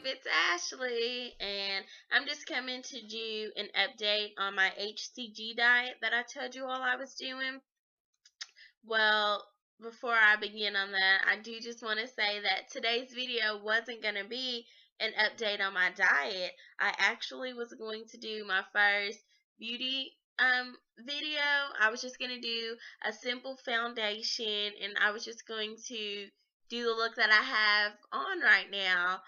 it's Ashley, and I'm just coming to do an update on my HCG diet that I told you all I was doing. Well, before I begin on that, I do just want to say that today's video wasn't going to be an update on my diet. I actually was going to do my first beauty video. I was just going to do a simple foundation, and I was just going to do the look that I have on right now.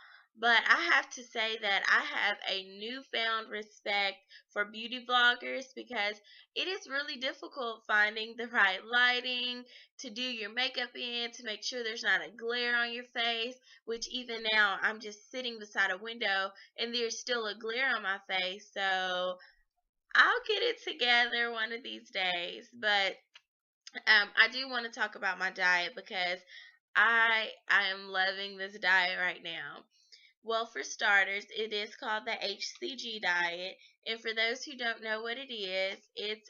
But I have to say that I have a newfound respect for beauty vloggers because it is really difficult finding the right lighting to do your makeup in, to make sure there's not a glare on your face, which even now I'm just sitting beside a window and there's still a glare on my face. So I'll get it together one of these days. But I do want to talk about my diet because I am loving this diet right now. Well, for starters, it is called the HCG diet, and for those who don't know what it is, it's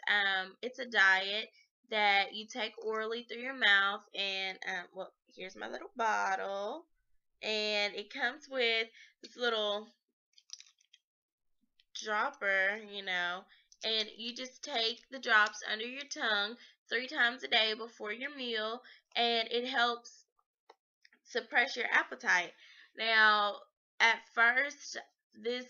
a diet that you take orally through your mouth, and well, here's my little bottle, and it comes with this little dropper, and you just take the drops under your tongue 3 times a day before your meal, and it helps suppress your appetite. Now, at first, this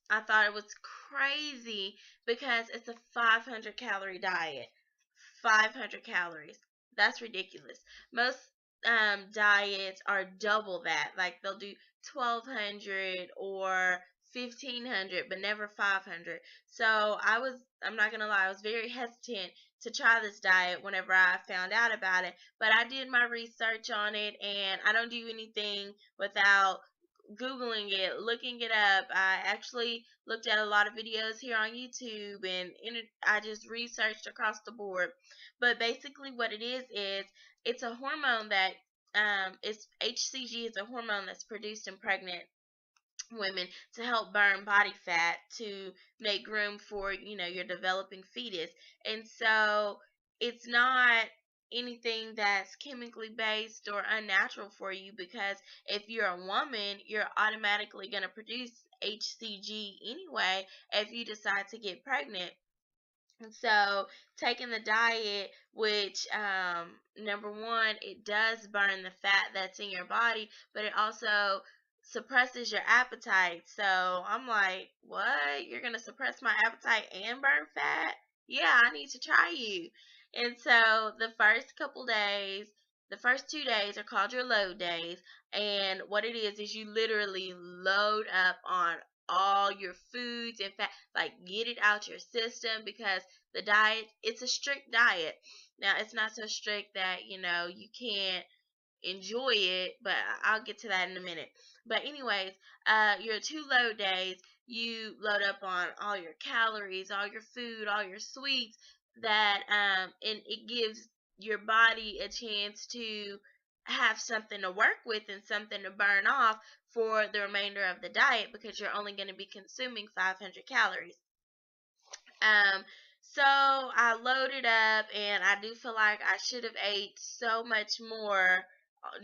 I thought it was crazy because it's a 500 calorie diet. 500 calories. That's ridiculous. Most diets are double that. Like they'll do 1200 or 1500, but never 500. So I'm not gonna lie, I was very hesitant to try this diet whenever I found out about it. But I did my research on it, and I don't do anything without Googling it, looking it up. I actually looked at a lot of videos here on YouTube, and I just researched across the board. But basically, what it is it's a hormone that it's HCG is a hormone that's produced in pregnant women to help burn body fat to make room for your developing fetus. And so it's not anything that's chemically based or unnatural for you, because if you're a woman, you're automatically going to produce HCG anyway if you decide to get pregnant. And so taking the diet, which number one, it does burn the fat that's in your body, but it also suppresses your appetite. So I'm like, what? You're gonna suppress my appetite and burn fat? Yeah, I need to try you. And so the first 2 days are called your load days. And what it is you literally load up on all your foods and fat, like get it out your system, because the diet, it's a strict diet. Now it's not so strict that you can't enjoy it, but I'll get to that in a minute. But anyways, your 2 load days, you load up on all your calories, all your food, all your sweets, that and it gives your body a chance to have something to work with and something to burn off for the remainder of the diet, because you're only going to be consuming 500 calories. Um, so I loaded up, and I do feel like I should have ate so much more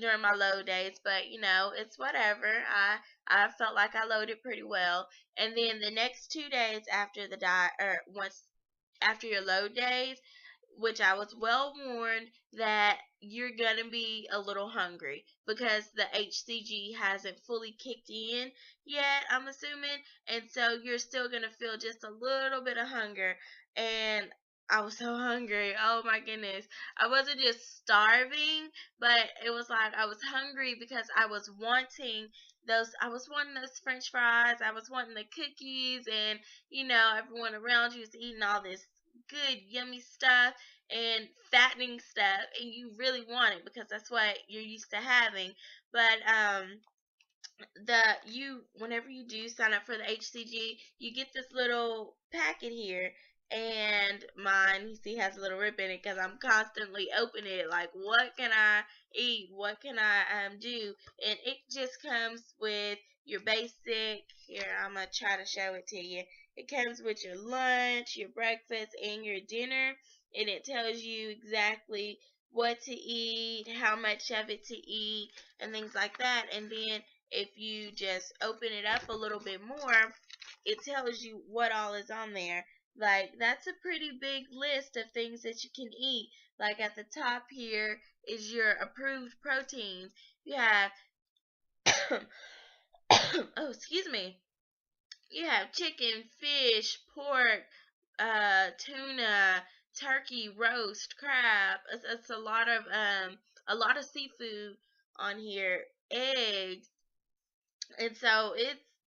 during my load days, but it's whatever. I felt like I loaded pretty well. And then the next 2 days after the diet, or once after your load days, which I was well warned that you're gonna be a little hungry because the HCG hasn't fully kicked in yet, I'm assuming, and so you're still gonna feel just a little bit of hunger. And I was so hungry. Oh my goodness. I wasn't just starving, but it was like I was hungry because I was wanting those French fries, I was wanting the cookies, and everyone around you is eating all this good, yummy stuff and fattening stuff, and you really want it because that's what you're used to having. But whenever you do sign up for the HCG, you get this little packet here, and mine, you see, has a little rip in it because I'm constantly opening it like, what can I eat, what can I do? And it just comes with your basic. Here, I'm gonna try to show it to you. It comes with your lunch, your breakfast, and your dinner, and it tells you exactly what to eat, how much of it to eat, and things like that. And then if you just open it up a little bit more, it tells you what all is on there. Like, that's a pretty big list of things that you can eat. Like, at the top here is your approved proteins. You have, oh, excuse me. You have chicken, fish, pork, tuna, turkey, roast, crab. It's a lot of seafood on here. Eggs, and so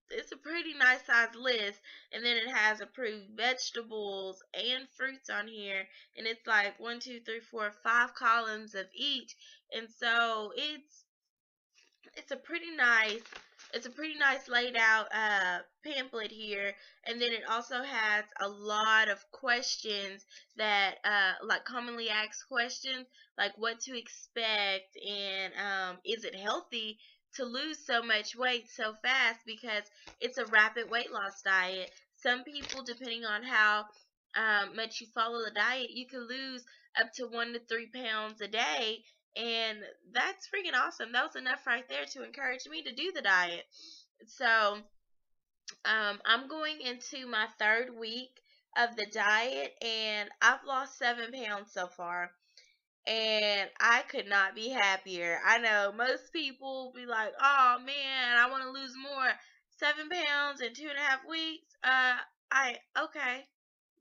it's a pretty nice sized list. And then it has approved vegetables and fruits on here, and it's like one, two, three, four, 5 columns of each. And so it's a pretty nice laid out pamphlet here. And then it also has a lot of questions that like commonly asked questions, like what to expect, and is it healthy to lose so much weight so fast, because it's a rapid weight loss diet. Some people, depending on how much you follow the diet, you can lose up to 1 to 3 pounds a day, and that's freaking awesome. That was enough right there to encourage me to do the diet. So, I'm going into my 3rd week of the diet, and I've lost 7 pounds so far. And I could not be happier. I know most people be like, "Oh man, I want to lose more. 7 pounds in 2.5 weeks." I okay.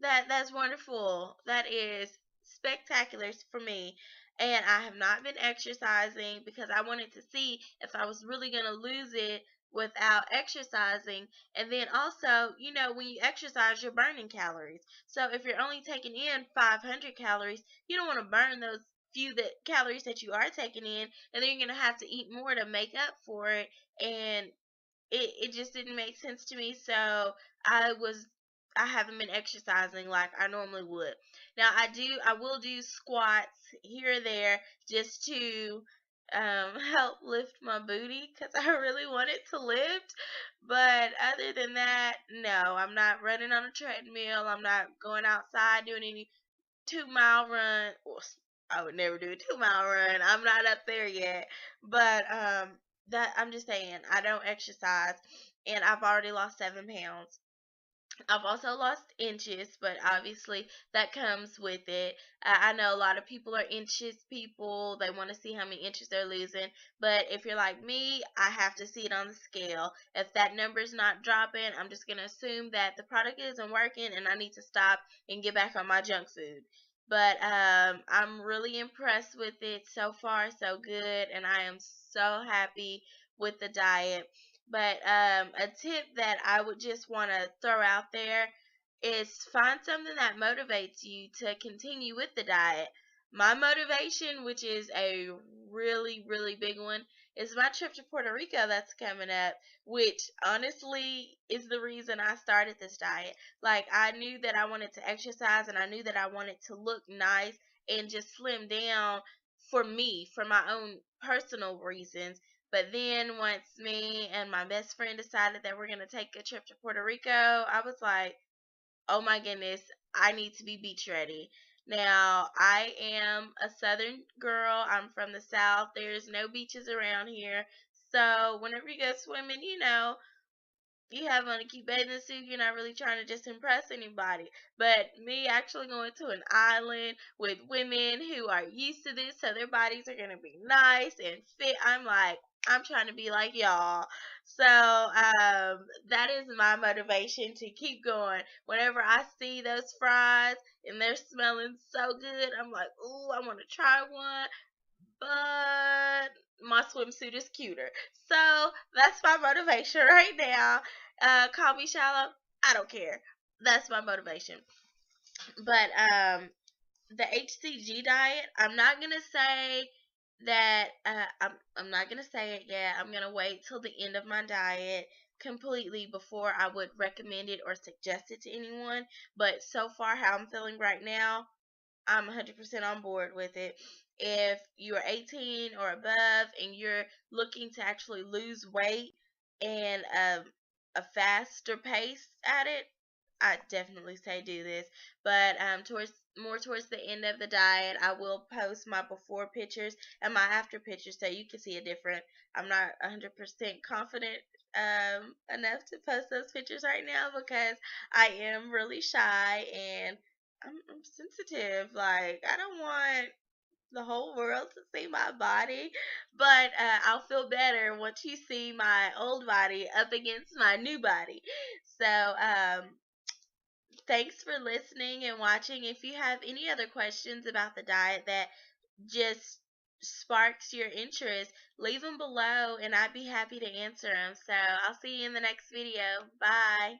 That's wonderful. That is spectacular for me. And I have not been exercising because I wanted to see if I was really going to lose it without exercising. And then also, when you exercise, you're burning calories. So if you're only taking in 500 calories, you don't want to burn those calories that you are taking in, and then you're going to have to eat more to make up for it. And it just didn't make sense to me. So I haven't been exercising like I normally would. Now I will do squats here or there just to help lift my booty, because I really want it to lift. But other than that, no, I'm not running on a treadmill. I'm not going outside doing any 2 mile run. Well, I would never do a 2 mile run. I'm not up there yet. But that I'm just saying, I don't exercise, and I've already lost 7 pounds. I've also lost inches, but obviously that comes with it. I know a lot of people are inches people. They want to see how many inches they're losing. But if you're like me, I have to see it on the scale. If that number's not dropping, I'm just going to assume that the product isn't working and I need to stop and get back on my junk food. But I'm really impressed with it. So far, so good. And I am so happy with the diet. But a tip that I would just want to throw out there is find something that motivates you to continue with the diet. My motivation, which is a really, really big one, is my trip to Puerto Rico that's coming up, which honestly is the reason I started this diet. Like, I knew that I wanted to exercise, and I knew that I wanted to look nice and just slim down for me, for my own personal reasons. But then once me and my best friend decided that we're going to take a trip to Puerto Rico, I was like, oh my goodness, I need to be beach ready. Now, I am a southern girl. I'm from the south. There's no beaches around here. So whenever you go swimming, you have on a cute bathing suit. You're not really trying to just impress anybody. But me actually going to an island with women who are used to this, so their bodies are going to be nice and fit, I'm like, I'm trying to be like y'all. So that is my motivation to keep going. Whenever I see those fries and they're smelling so good, I'm like, ooh, I want to try one, but my swimsuit is cuter. So that's my motivation right now. Call me shallow. I don't care. That's my motivation. But the HCG diet, I'm not gonna say that. I'm not gonna say it yet. I'm gonna wait till the end of my diet completely before I would recommend it or suggest it to anyone. But so far, how I'm feeling right now, I'm 100% on board with it. If you are 18 or above and you're looking to actually lose weight and a faster pace at it, I definitely say do this. But towards more towards the end of the diet, I will post my before pictures and my after pictures so you can see a difference. I'm not 100% confident enough to post those pictures right now because I am really shy and I'm sensitive. Like, I don't want the whole world to see my body, but I'll feel better once you see my old body up against my new body. So, thanks for listening and watching. If you have any other questions about the diet that just sparks your interest, leave them below and I'd be happy to answer them. So I'll see you in the next video. Bye.